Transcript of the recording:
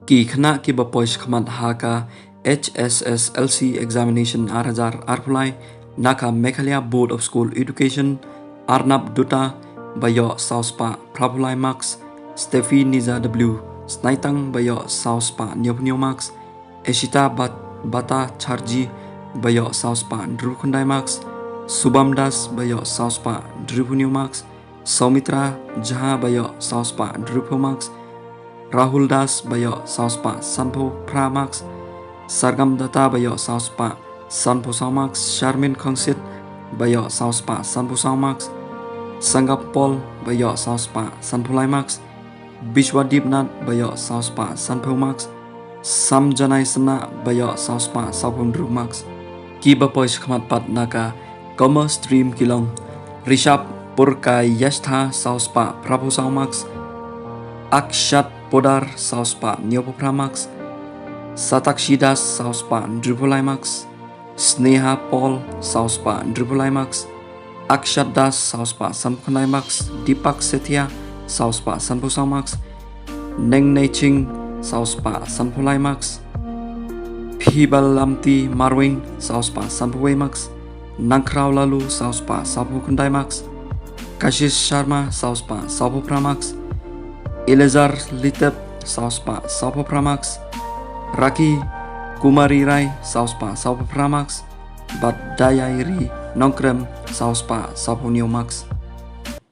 Ki khana ki bapois khamat haka HSSLC examination 8000 arpulai naka Meghalaya Board of School Education Arnab Dutta bayo sauspa prabulai max Steffi Niza W Snaitang bayo sauspa nyopnyo max Eshita Bata Charji bayo sauspa Drukundai max Subham Das bayo sauspa Drupunyo max Saumitra Jaha bayo sauspa Drupo max Rahul Das bayo sauspa Sanpo Pra max Sargam Datta bayo sauspa Sanpo Max Sharmin Khangsit bayo sauspa Sanpo Max Sangap Paul bayo sauspa Sanpo Max Bishwadip Nath bayo sauspa Sanpo Max Sam Janai Sana bayo sauspa Sapun Dru Max Ki bapois khamat pat naka Commerce Stream Kilong Rishab Purka Yashtha sauspa Prabhu Max Akshat Podar sauspa Nyopopra Max Satakshi Das sauspa Drupulai Max Sneha Paul sauspa Drupulai Max Akshat Das sauspa Sanpunai Max Deepak Setia sauspa Sanpusau Max Neng Neching sauspa Sanpulai Max Phibalamti Marwing sauspa Sanpuwei Max Nangkrau Lalu sauspa Sapukundai Max Kashish Sharma sauspa Sapupra Max Elazar Litep sauspa Sapupra Max Raki Kumari Rai sauspa Sapupra Max Badayairi Nongkrem sauspa Sapunyo Max